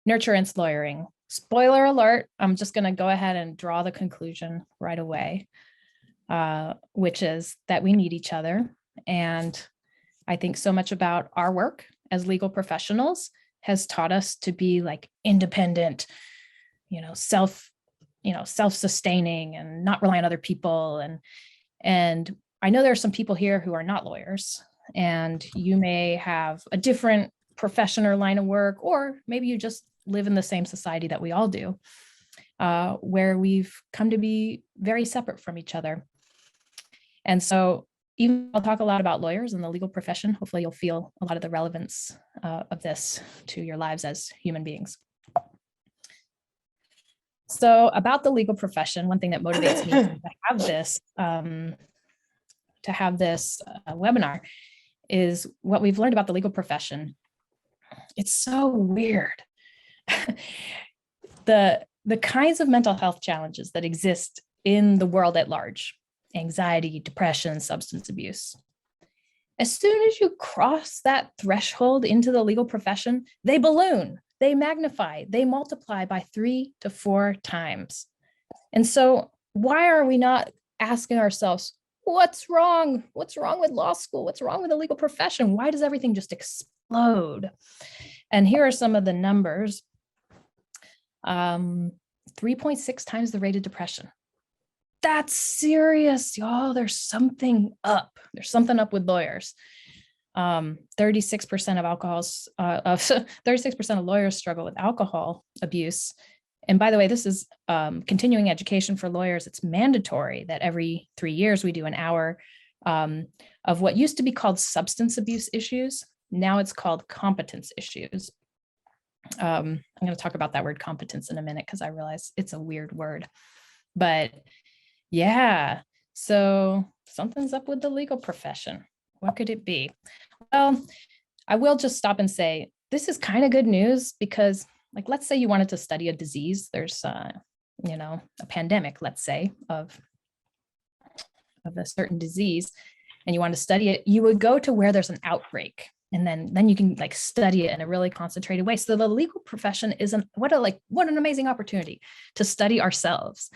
Nurturance Lawyering. Spoiler alert, I'm just going to go ahead and draw the conclusion right away, which is that we need each other. And I think so much about our work as legal professionals has taught us to be like independent, self-sustaining and not rely on other people. And I know there are some people here who are not lawyers, and you may have a different profession or line of work, or maybe you just live in the same society that we all do, where we've come to be very separate from each other. And so even I'll talk a lot about lawyers and the legal profession. Hopefully you'll feel a lot of the relevance of this to your lives as human beings. So about the legal profession, one thing that motivates me to have this webinar is what we've learned about the legal profession. It's so weird. The kinds of mental health challenges that exist in the world at large, anxiety, depression, substance abuse. As soon as you cross that threshold into the legal profession, they balloon, they magnify, they multiply by 3 to 4 times. And so why are we not asking ourselves, what's wrong? What's wrong with law school? What's wrong with the legal profession? Why does everything just explode? And here are some of the numbers. 3.6 times the rate of depression. That's serious, y'all. There's something up. There's something up with lawyers. 36% of 36% of lawyers struggle with alcohol abuse. And by the way, this is continuing education for lawyers. It's mandatory that every 3 years we do an hour of what used to be called substance abuse issues. Now it's called competence issues. I'm going to talk about that word competence in a minute because I realize it's a weird word. But yeah, so something's up with the legal profession. What could it be? Well, I will just stop and say, this is kind of good news because, like, let's say you wanted to study a disease. There's, a pandemic, let's say, of a certain disease, and you want to study it, you would go to where there's an outbreak. And then you can like study it in a really concentrated way. So the legal profession what an amazing opportunity to study ourselves.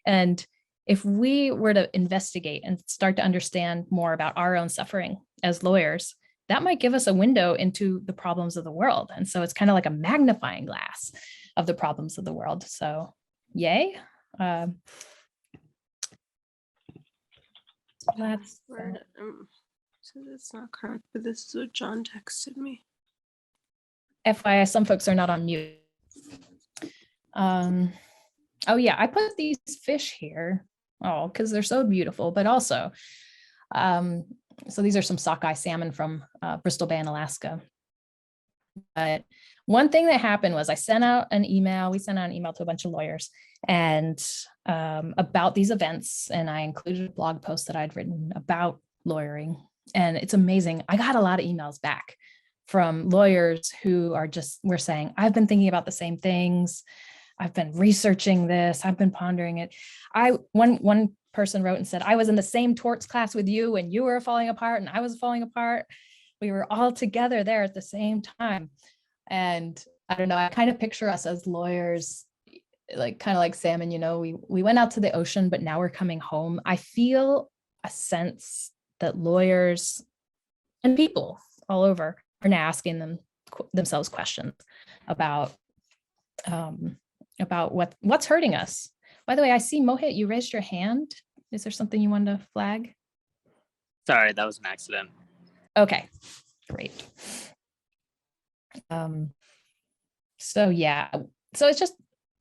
And if we were to investigate and start to understand more about our own suffering as lawyers, that might give us a window into the problems of the world. And so it's kind of like a magnifying glass of the problems of the world. So yay. So that's not correct, but this is what John texted me. FYI, some folks are not on mute. Oh yeah, I put these fish here. Oh, because they're so beautiful, but also, so these are some sockeye salmon from Bristol Bay in Alaska. But one thing that happened was we sent out an email to a bunch of lawyers and about these events. And I included a blog post that I'd written about lawyering. And it's amazing. I got a lot of emails back from lawyers who were saying, I've been thinking about the same things. I've been researching this. I've been pondering it. One person wrote and said, I was in the same torts class with you and you were falling apart and I was falling apart. We were all together there at the same time. And I don't know, I kind of picture us as lawyers, like kind of like salmon, we went out to the ocean, but now we're coming home. I feel a sense that lawyers and people all over are now asking themselves questions about what's hurting us. By the way, I see Mohit, you raised your hand. Is there something you wanted to flag? Sorry, that was an accident. Okay, great. So yeah, so it's just,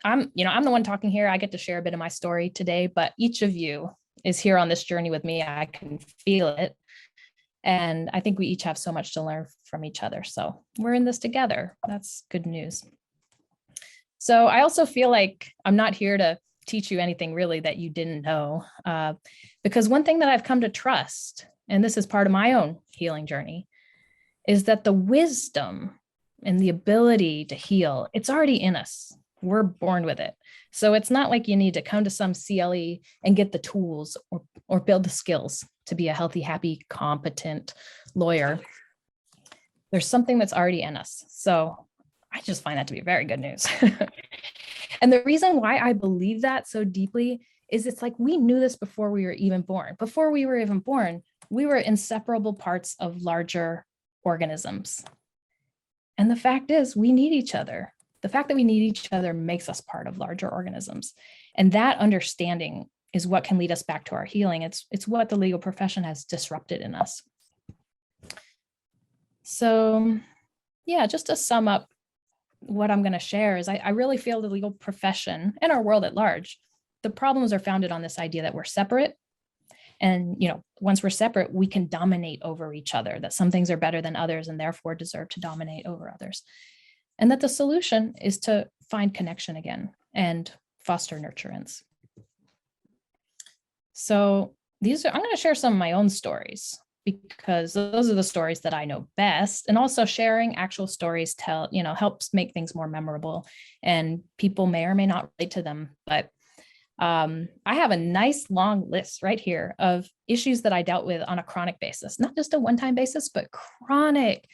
I'm the one talking here. I get to share a bit of my story today, but each of you is here on this journey with me. I can feel it. And I think we each have so much to learn from each other. So we're in this together. That's good news. So I also feel like I'm not here to teach you anything really that you didn't know, because one thing that I've come to trust, and this is part of my own healing journey, is that the wisdom and the ability to heal, it's already in us. We're born with it. So it's not like you need to come to some CLE and get the tools or build the skills to be a healthy, happy, competent lawyer. There's something that's already in us. So I just find that to be very good news. And the reason why I believe that so deeply is it's like we knew this before we were even born. Before we were even born, we were inseparable parts of larger organisms. And the fact is, we need each other. The fact that we need each other makes us part of larger organisms. And that understanding is what can lead us back to our healing. It's what the legal profession has disrupted in us. So yeah, just to sum up what I'm going to share is I really feel the legal profession and our world at large, the problems are founded on this idea that we're separate. And, once we're separate, we can dominate over each other, that some things are better than others and therefore deserve to dominate over others. And that the solution is to find connection again and foster nurturance. So I'm going to share some of my own stories because those are the stories that I know best. And also sharing actual stories helps make things more memorable, and people may or may not relate to them. But I have a nice long list right here of issues that I dealt with on a chronic basis, not just a one-time basis, but chronic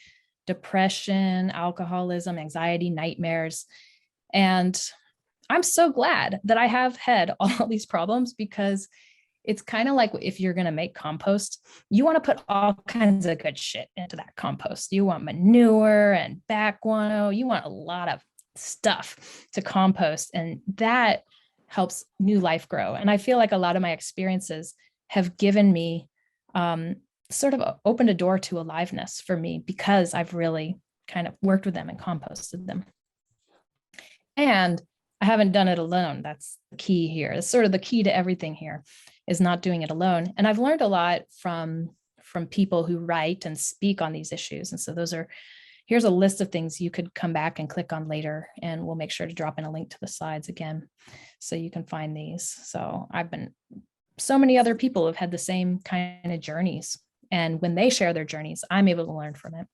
depression, alcoholism, anxiety, nightmares. And I'm so glad that I have had all these problems, because it's kind of like if you're going to make compost, you want to put all kinds of good shit into that compost. You want manure and back guano. You want a lot of stuff to compost, and that helps new life grow. And I feel like a lot of my experiences have given me sort of opened a door to aliveness for me, because I've really kind of worked with them and composted them. And I haven't done it alone. That's the key here. It's sort of the key to everything here, is not doing it alone. And I've learned a lot from people who write and speak on these issues. And so here's a list of things you could come back and click on later, and we'll make sure to drop in a link to the slides again so you can find these. So so many other people have had the same kind of journeys. And when they share their journeys, I'm able to learn from it.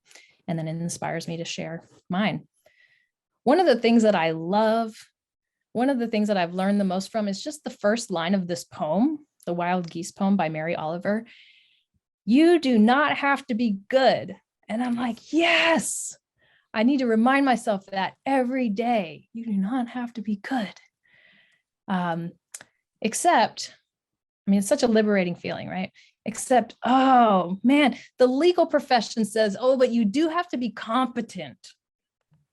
And then it inspires me to share mine. One of the things that I love, one of the things that I've learned the most from is just the first line of this poem, the Wild Geese poem by Mary Oliver. You do not have to be good. And I'm like, yes, I need to remind myself that every day. You do not have to be good. Except, it's such a liberating feeling, right? Except, oh man, the legal profession says, oh, but you do have to be competent.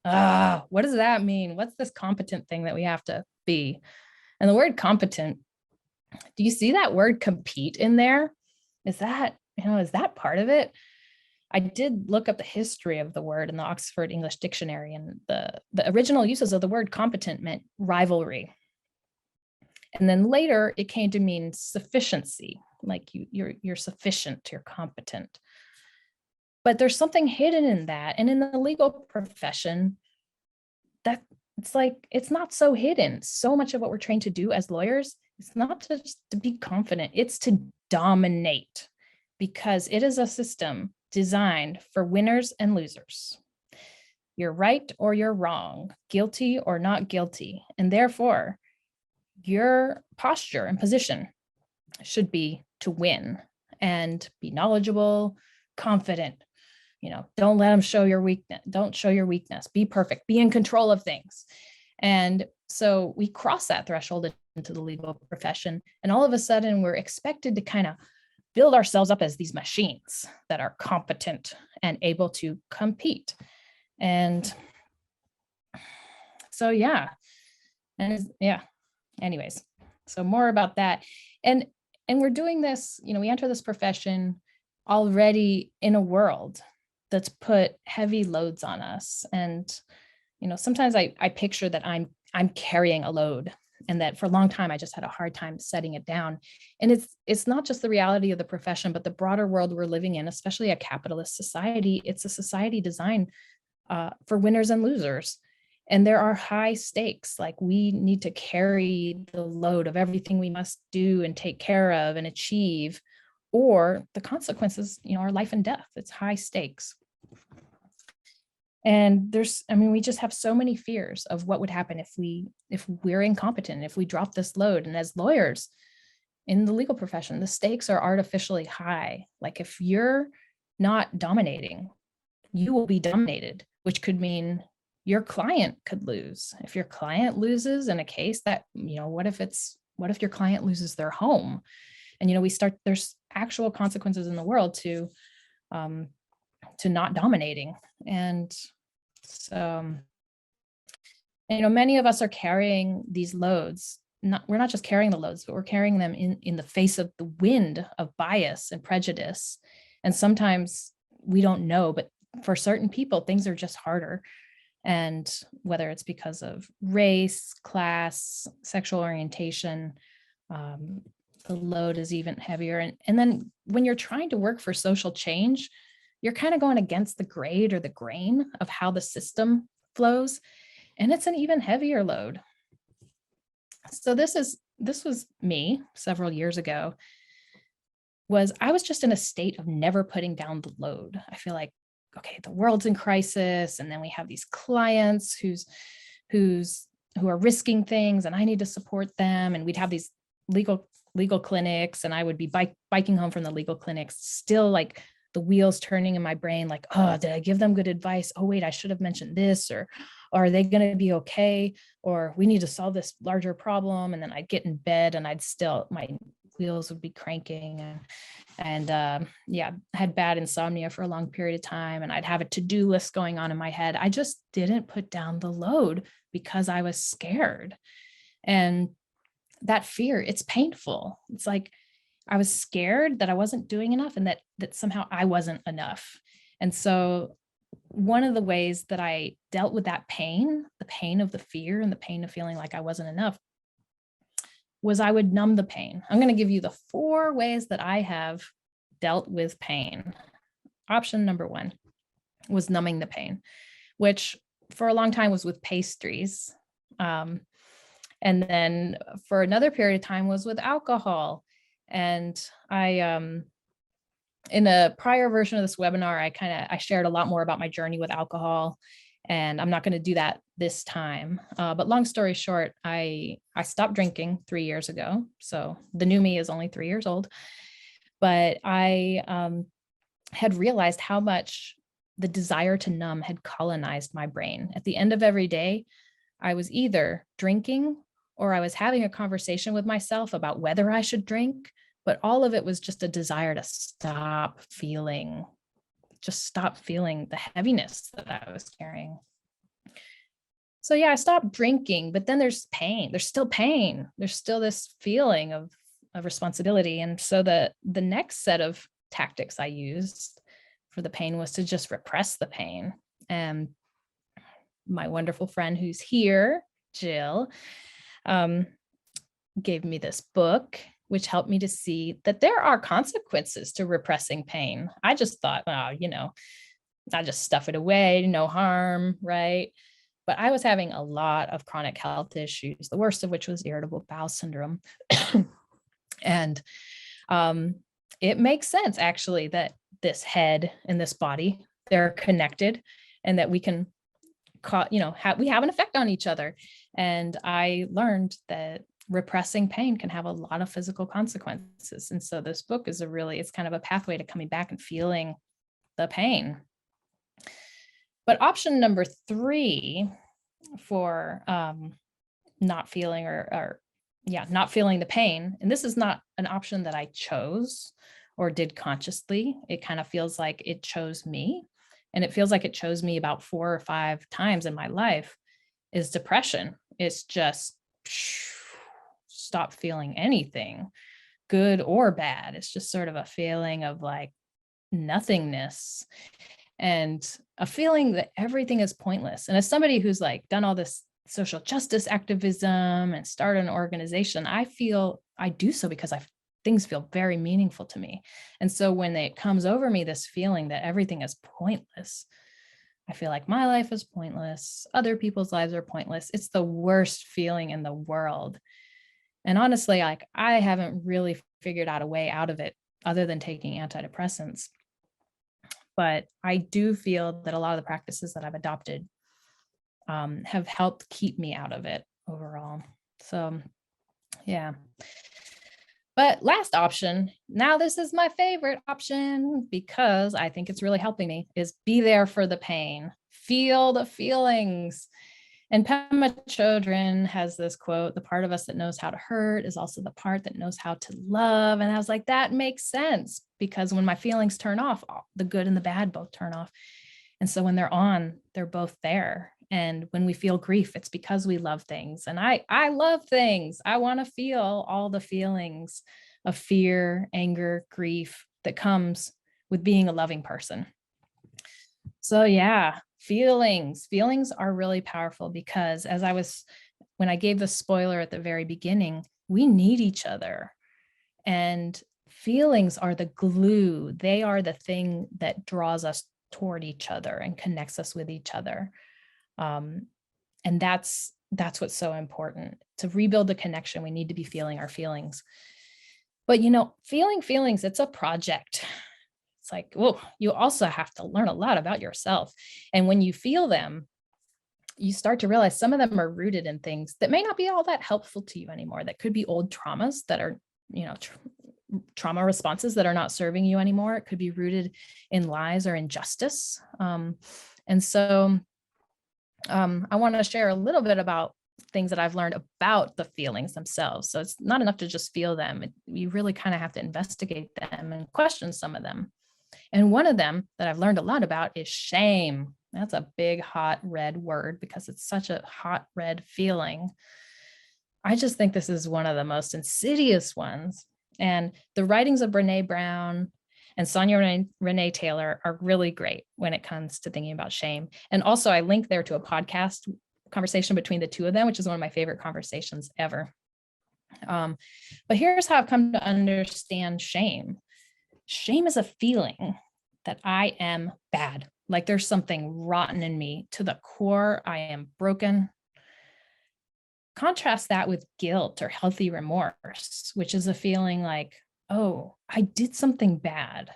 What does that mean? What's this competent thing that we have to be? And the word competent, do you see that word compete in there? Is that part of it? I did look up the history of the word in the Oxford English Dictionary, and the original uses of the word competent meant rivalry. And then later it came to mean sufficiency, like you're sufficient, you're competent. But there's something hidden in that. And in the legal profession, that it's not so hidden. So much of what we're trained to do as lawyers, it's not just to be confident, it's to dominate, because it is a system designed for winners and losers. You're right or you're wrong, guilty or not guilty. And therefore, your posture and position should be to win and be knowledgeable, confident. Don't let them show your weakness. Don't show your weakness. Be perfect. Be in control of things. And so we cross that threshold into the legal profession. And all of a sudden, we're expected to kind of build ourselves up as these machines that are competent and able to compete. And so, anyways, so more about that. And we're doing this, we enter this profession already in a world that's put heavy loads on us. And, sometimes I picture that I'm carrying a load, and that for a long time, I just had a hard time setting it down. And it's not just the reality of the profession, but the broader world we're living in, especially a capitalist society. It's a society designed for winners and losers. And there are high stakes, like we need to carry the load of everything we must do and take care of and achieve, or the consequences, are life and death. It's high stakes. And we just have so many fears of what would happen if we're incompetent, if we drop this load. And as lawyers in the legal profession, the stakes are artificially high. Like if you're not dominating, you will be dominated, which could mean your client could lose. If your client loses in a case that, what if your client loses their home? And, there's actual consequences in the world to not dominating. And so, many of us are carrying these loads. We're not just carrying the loads, but we're carrying them in the face of the wind of bias and prejudice. And sometimes we don't know, but for certain people, things are just harder. And whether it's because of race, class, sexual orientation, the load is even heavier. And then when you're trying to work for social change, you're kind of going against the grade or the grain of how the system flows. And it's an even heavier load. So this was me several years ago. I was just in a state of never putting down the load. I feel like, okay, the world's in crisis, and then we have these clients who are risking things, and I need to support them. And we'd have these legal clinics, and I would be biking home from the legal clinics, still like the wheels turning in my brain, like, oh, did I give them good advice? Oh, wait, I should have mentioned this, or are they going to be okay? Or we need to solve this larger problem. And then I'd get in bed and my wheels would be cranking, and had bad insomnia for a long period of time. And I'd have a to-do list going on in my head. I just didn't put down the load because I was scared. And that fear, it's painful. It's like, I was scared that I wasn't doing enough, and that somehow I wasn't enough. And so one of the ways that I dealt with that pain, the pain of the fear and the pain of feeling like I wasn't enough, was I would numb the pain. I'm going to give you the 4 ways that I have dealt with pain. Option number 1 was numbing the pain, which for a long time was with pastries. And then for another period of time was with alcohol. And I, in a prior version of this webinar, I shared a lot more about my journey with alcohol, and I'm not going to do that this time. But long story short, I stopped drinking 3 years ago. So the new me is only 3 years old, but I had realized how much the desire to numb had colonized my brain. At the end of every day, I was either drinking or I was having a conversation with myself about whether I should drink, but all of it was just a desire to stop feeling the heaviness that I was carrying. So yeah, I stopped drinking, but then there's pain. There's still pain. There's still this feeling of responsibility. And so the next set of tactics I used for the pain was to just repress the pain. And my wonderful friend who's here, Jill, gave me this book, which helped me to see that there are consequences to repressing pain. I just thought, I just stuff it away, no harm, right? But I was having a lot of chronic health issues, the worst of which was irritable bowel syndrome. And it makes sense, actually, that this head and this body, they're connected, and that we can we have an effect on each other. And I learned that repressing pain can have a lot of physical consequences. And so this book is it's kind of a pathway to coming back and feeling the pain. But option number 3 for not feeling not feeling the pain, and this is not an option that I chose or did consciously. It kind of feels like it chose me. And it feels like it chose me about 4 or 5 times in my life, is depression. It's just stop feeling anything, good or bad. It's just sort of a feeling of like nothingness and a feeling that everything is pointless. And as somebody who's like done all this social justice activism and started an organization, I feel I do so because things feel very meaningful to me. And so when it comes over me, this feeling that everything is pointless, I feel like my life is pointless. Other people's lives are pointless. It's the worst feeling in the world. And honestly, I haven't really figured out a way out of it other than taking antidepressants. But I do feel that a lot of the practices that I've adopted have helped keep me out of it overall. So, yeah. But last option, now this is my favorite option because I think it's really helping me, is be there for the pain. feel the feelings. And Pema Chodron has this quote, the part of us that knows how to hurt is also the part that knows how to love. And I was like, that makes sense, because when my feelings turn off, the good and the bad both turn off. And so when they're on, they're both there. And when we feel grief, it's because we love things. And I love things. I want to feel all the feelings of fear, anger, grief that comes with being a loving person. So yeah, feelings are really powerful, because when I gave the spoiler at the very beginning, we need each other. And feelings are the glue. They are the thing that draws us toward each other and connects us with each other. And that's what's so important. To rebuild the connection, we need to be feeling our feelings. But feeling feelings, it's a project. It's like, whoa, you also have to learn a lot about yourself. And when you feel them, you start to realize some of them are rooted in things that may not be all that helpful to you anymore. That could be old traumas that are, trauma responses that are not serving you anymore. It could be rooted in lies or injustice. And so I want to share a little bit about things that I've learned about the feelings themselves. So it's not enough to just feel them. You really kind of have to investigate them and question some of them. And one of them that I've learned a lot about is shame. That's a big, hot, red word, because it's such a hot, red feeling. I just think this is one of the most insidious ones. And the writings of Brene Brown and Sonia Renee Taylor are really great when it comes to thinking about shame. And also I link there to a podcast conversation between the two of them, which is one of my favorite conversations ever. But here's how I've come to understand shame. Shame is a feeling that I am bad. Like there's something rotten in me to the core. I am broken. Contrast that with guilt or healthy remorse, which is a feeling like, oh, I did something bad,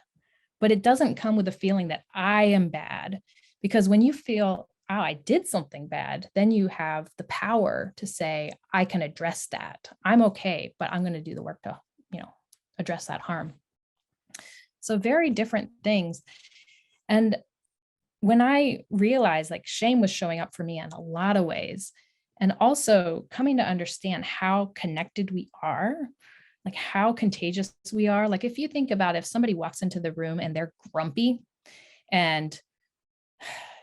but it doesn't come with a feeling that I am bad. Because when you feel, oh, I did something bad, then you have the power to say, I can address that. I'm okay, but I'm going to do the work to, address that harm. So very different things. And when I realized like shame was showing up for me in a lot of ways, and also coming to understand how connected we are, like how contagious we are. Like if you think about if somebody walks into the room and they're grumpy and,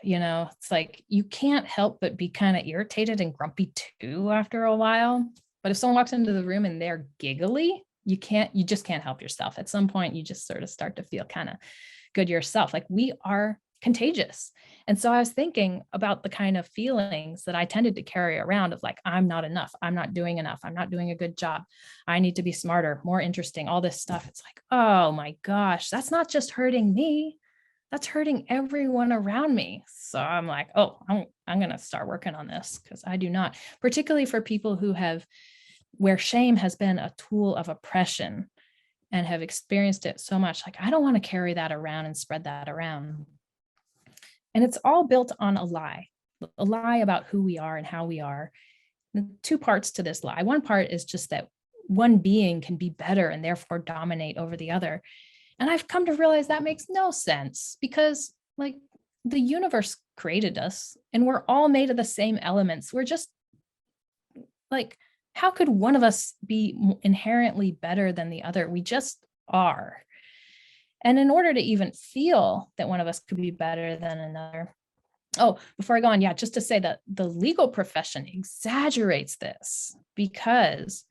it's like you can't help but be kind of irritated and grumpy too after a while. But if someone walks into the room and they're giggly, you just can't help yourself. At some point, you just sort of start to feel kind of good yourself. Like we are contagious. And so I was thinking about the kind of feelings that I tended to carry around of like, I'm not enough. I'm not doing enough. I'm not doing a good job. I need to be smarter, more interesting, all this stuff. It's like, oh my gosh, that's not just hurting me. That's hurting everyone around me. So I'm like, oh, I'm going to start working on this, because I do not, particularly for people where shame has been a tool of oppression and have experienced it so much. Like, I don't want to carry that around and spread that around. And it's all built on a lie about who we are and how we are. The two parts to this lie. One part is just that one being can be better and therefore dominate over the other. And I've come to realize that makes no sense, because like the universe created us and we're all made of the same elements. We're just like, how could one of us be inherently better than the other? We just are. And in order to even feel that one of us could be better than another. Oh, before I go on, just to say that the legal profession exaggerates this, because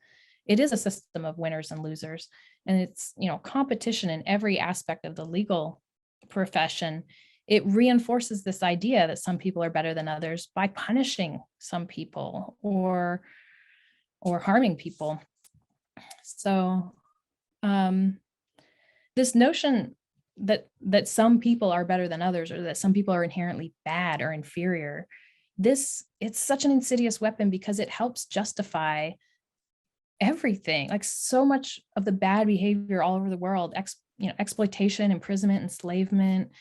it is a system of winners and losers. And it's, competition in every aspect of the legal profession. It reinforces this idea that some people are better than others by punishing some people or harming people. So this notion that some people are better than others, or that some people are inherently bad or inferior, it's such an insidious weapon, because it helps justify everything. Like so much of the bad behavior all over the world, exploitation, imprisonment, enslavement,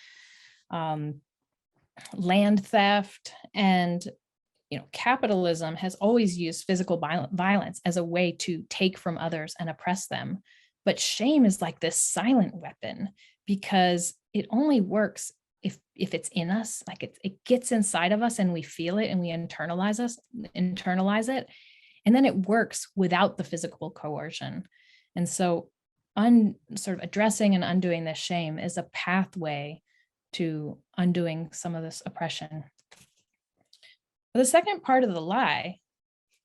land theft, and capitalism has always used physical violence as a way to take from others and oppress them. But shame is like this silent weapon, because it only works if it's in us, like it gets inside of us and we feel it and we internalize it, and then it works without the physical coercion. And so sort of addressing and undoing this shame is a pathway to undoing some of this oppression. The second part of the lie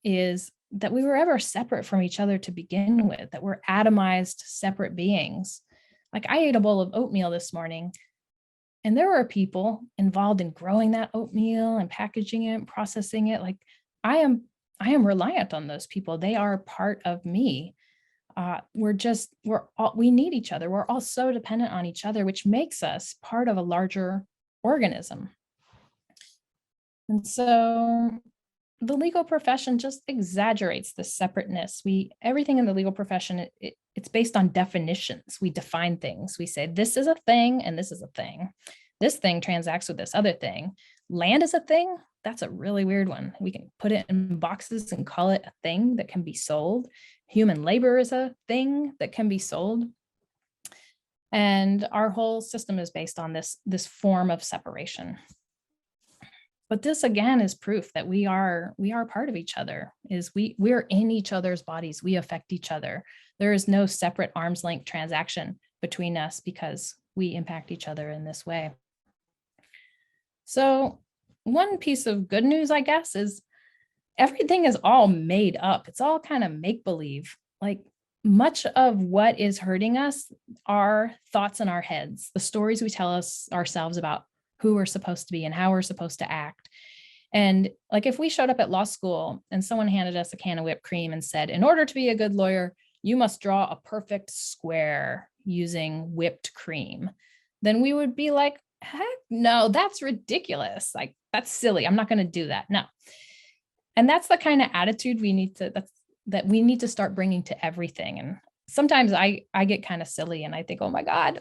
is that we were ever separate from each other to begin with, that we're atomized, separate beings. Like I ate a bowl of oatmeal this morning, and there were people involved in growing that oatmeal and packaging it and processing it. Like I am reliant on those people. They are part of me. We need each other. We're all so dependent on each other, which makes us part of a larger organism. And so the legal profession just exaggerates the separateness. Everything in the legal profession, it's based on definitions. We define things. We say, this is a thing and this is a thing. This thing transacts with this other thing. Land is a thing. That's a really weird one. We can put it in boxes and call it a thing that can be sold. Human labor is a thing that can be sold. And our whole system is based on this form of separation. But this again is proof that we are part of each other, we're in each other's bodies. We affect each other. There is no separate arm's length transaction between us because we impact each other in this way. So one piece of good news, I guess, is everything is all made up. It's all kind of make-believe. Like much of what is hurting us are thoughts in our heads, the stories we tell ourselves about who we're supposed to be and how we're supposed to act. And like if we showed up at law school and someone handed us a can of whipped cream and said, in order to be a good lawyer, you must draw a perfect square using whipped cream, then we would be like, heck no, that's ridiculous. Like that's silly. I'm not going to do that. No. And that's the kind of attitude we need to start bringing to everything. And sometimes I get kind of silly and I think, oh my God,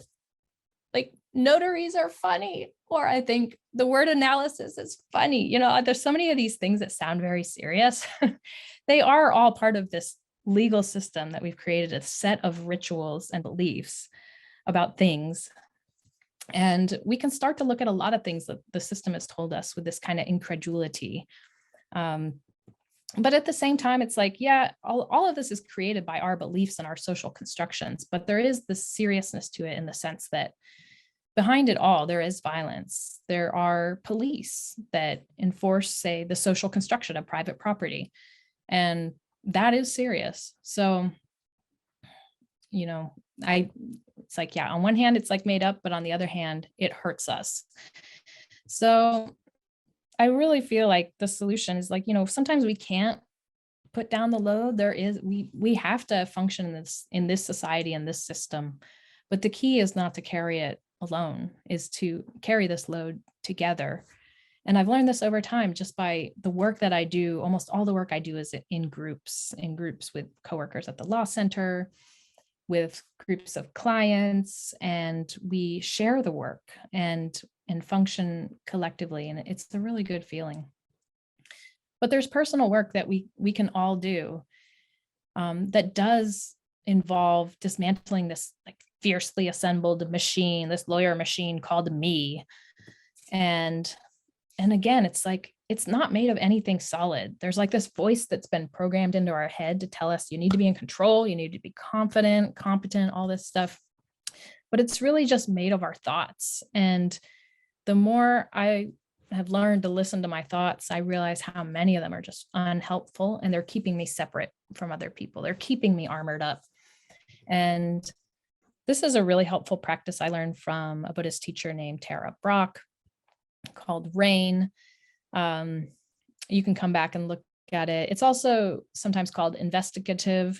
like notaries are funny, or I think the word analysis is funny. You know, there's so many of these things that sound very serious. They are all part of this legal system that we've created, a set of rituals and beliefs about things. And we can start to look at a lot of things that the system has told us with this kind of incredulity. But at the same time, it's like, yeah, all of this is created by our beliefs and our social constructions, but there is this seriousness to it in the sense that behind it all, there is violence. There are police that enforce, say, the social construction of private property, and that is serious. So, you know, it's like, yeah, on one hand, it's like made up, but on the other hand, it hurts us. So I really feel like the solution is like, you know, sometimes we can't put down the load. We have to function in this society and this system, but the key is not to carry it alone, is to carry this load together. And I've learned this over time just by the work that I do. Almost all the work I do is in groups with coworkers at the law center, with groups of clients, and we share the work and function collectively. And it's a really good feeling. But there's personal work that we can all do that does involve dismantling this like fiercely assembled machine, this lawyer machine called me. And again, it's like, it's not made of anything solid. There's like this voice that's been programmed into our head to tell us you need to be in control, you need to be confident, competent, all this stuff. But it's really just made of our thoughts. And the more I have learned to listen to my thoughts, I realize how many of them are just unhelpful, and they're keeping me separate from other people. They're keeping me armored up. And this is a really helpful practice I learned from a Buddhist teacher named Tara Brach called RAIN. You can come back and look at it. It's also sometimes called investigative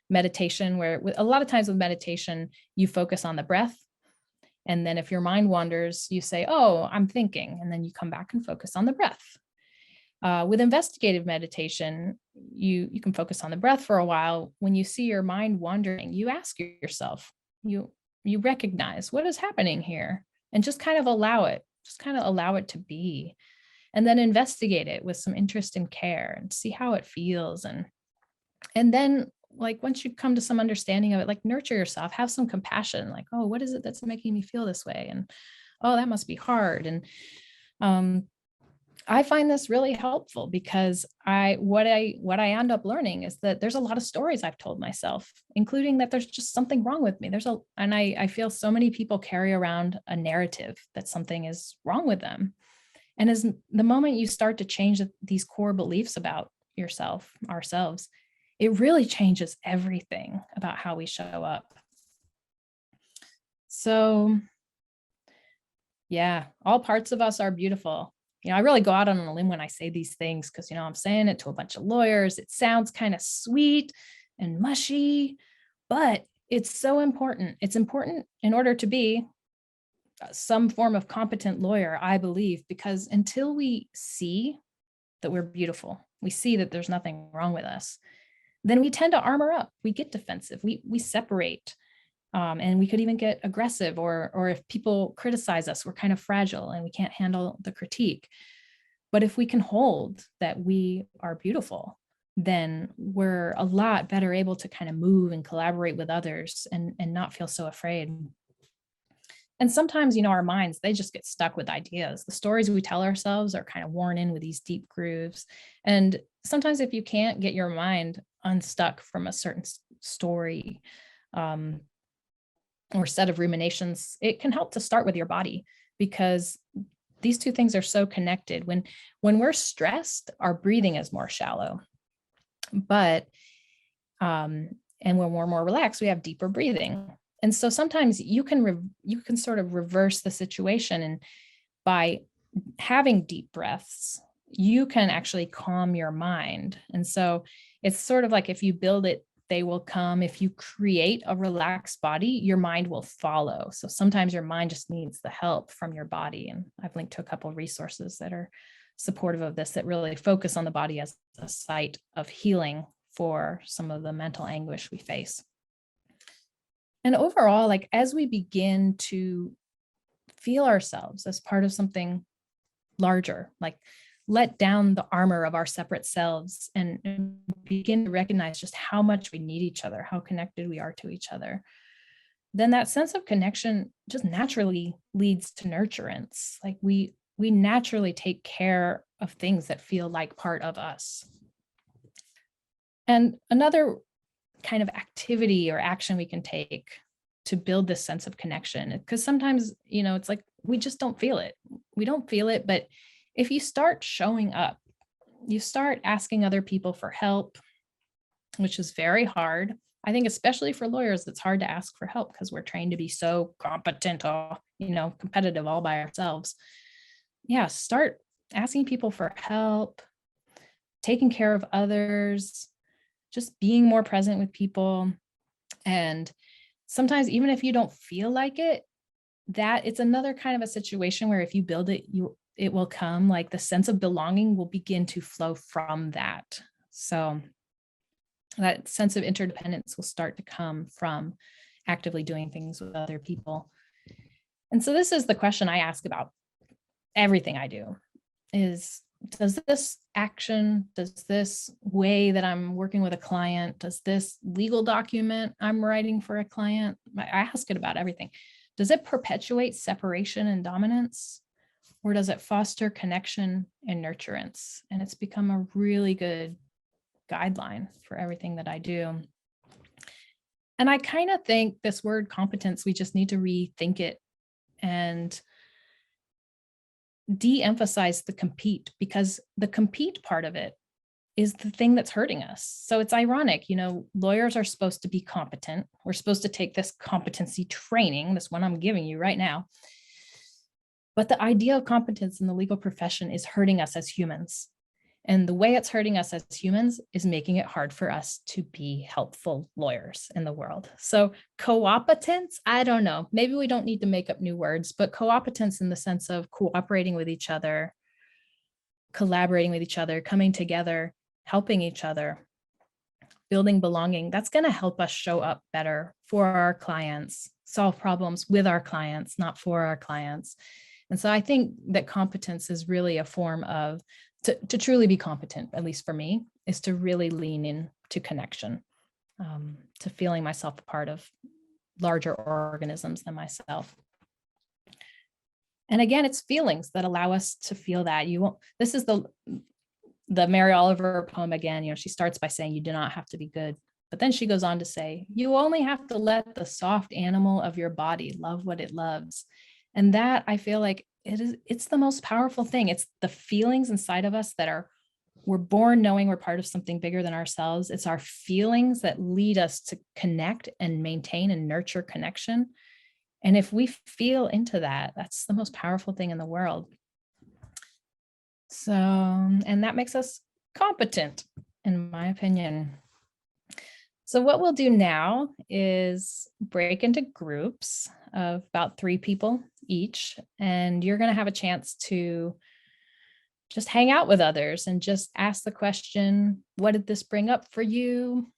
meditation, where a lot of times with meditation, you focus on the breath. And then if your mind wanders, you say, oh, I'm thinking, and then you come back and focus on the breath. With investigative meditation, you can focus on the breath for a while. When you see your mind wandering, you ask yourself, you recognize what is happening here, and just kind of allow it to be, and then investigate it with some interest and care and see how it feels. And then like once you come to some understanding of it, like nurture yourself, have some compassion, like, oh, what is it that's making me feel this way? And oh, that must be hard. And I find this really helpful because what I end up learning is that there's a lot of stories I've told myself, including that there's just something wrong with me. And I feel so many people carry around a narrative that something is wrong with them. And as the moment you start to change these core beliefs about yourself, ourselves, it really changes everything about how we show up. So yeah, all parts of us are beautiful. I really go out on a limb when I say these things because, I'm saying it to a bunch of lawyers. It sounds kind of sweet and mushy, but it's so important. It's important in order to be some form of competent lawyer, I believe, because until we see that we're beautiful, we see that there's nothing wrong with us, then we tend to armor up. We get defensive. We separate. And we could even get aggressive, or if people criticize us, we're kind of fragile and we can't handle the critique. But if we can hold that we are beautiful, then we're a lot better able to kind of move and collaborate with others and not feel so afraid. And sometimes, our minds, they just get stuck with ideas. The stories we tell ourselves are kind of worn in with these deep grooves. And sometimes if you can't get your mind unstuck from a certain story, or set of ruminations, it can help to start with your body, because these two things are so connected. When we're stressed, our breathing is more shallow, but and when we're more relaxed, we have deeper breathing. And so sometimes you can sort of reverse the situation, and by having deep breaths, you can actually calm your mind. And so it's sort of like, if you build it, they will come. If you create a relaxed body, your mind will follow. So sometimes your mind just needs the help from your body. And I've linked to a couple of resources that are supportive of this, that really focus on the body as a site of healing for some of the mental anguish we face. And overall, like, as we begin to feel ourselves as part of something larger, like let down the armor of our separate selves and begin to recognize just how much we need each other, how connected we are to each other, then that sense of connection just naturally leads to nurturance. Like we naturally take care of things that feel like part of us. And another kind of activity or action we can take to build this sense of connection, because sometimes, it's like we just don't feel it. We don't feel it, but if you start showing up, you start asking other people for help, which is very hard. I think especially for lawyers, it's hard to ask for help because we're trained to be so competent or, competitive all by ourselves. Yeah, start asking people for help, taking care of others, just being more present with people. And sometimes, even if you don't feel like it, that it's another kind of a situation where if you build it, it will come. Like the sense of belonging will begin to flow from that. So that sense of interdependence will start to come from actively doing things with other people. And so this is the question I ask about everything I do is, does this action, does this way that I'm working with a client, does this legal document I'm writing for a client, I ask it about everything. Does it perpetuate separation and dominance? Or does it foster connection and nurturance? And it's become a really good guideline for everything that I do. And I kind of think this word competence, we just need to rethink it and de-emphasize the compete, because the compete part of it is the thing that's hurting us. So it's ironic, lawyers are supposed to be competent. We're supposed to take this competency training, this one I'm giving you right now. But the idea of competence in the legal profession is hurting us as humans. And the way it's hurting us as humans is making it hard for us to be helpful lawyers in the world. So co-opetence, I don't know, maybe we don't need to make up new words, but co-opetence in the sense of cooperating with each other, collaborating with each other, coming together, helping each other, building belonging, that's going to help us show up better for our clients, solve problems with our clients, not for our clients. And so I think that competence is really a form of, to truly be competent, at least for me, is to really lean into connection, to feeling myself a part of larger organisms than myself. And again, it's feelings that allow us to feel that. You won't, this is the Mary Oliver poem again. You know, she starts by saying, you do not have to be good. But then she goes on to say, you only have to let the soft animal of your body love what it loves. And that, I feel like it's the most powerful thing. It's the feelings inside of us that we're born knowing we're part of something bigger than ourselves. It's our feelings that lead us to connect and maintain and nurture connection. And if we feel into that, that's the most powerful thing in the world. So, and that makes us competent, in my opinion. So what we'll do now is break into groups of about 3 people each, and you're going to have a chance to just hang out with others and just ask the question, what did this bring up for you?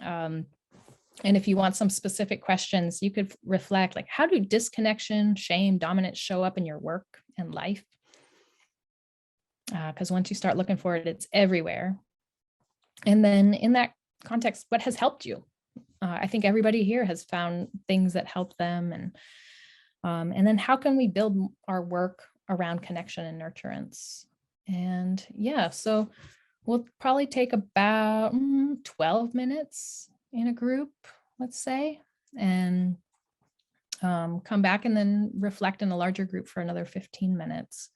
And if you want some specific questions, you could reflect, like, how do disconnection, shame, dominance show up in your work and life? Because once you start looking for it, it's everywhere. And then in that context, what has helped you? I think everybody here has found things that help them. And then how can we build our work around connection and nurturance? And yeah, so we'll probably take about 12 minutes in a group, let's say, and come back and then reflect in a larger group for another 15 minutes.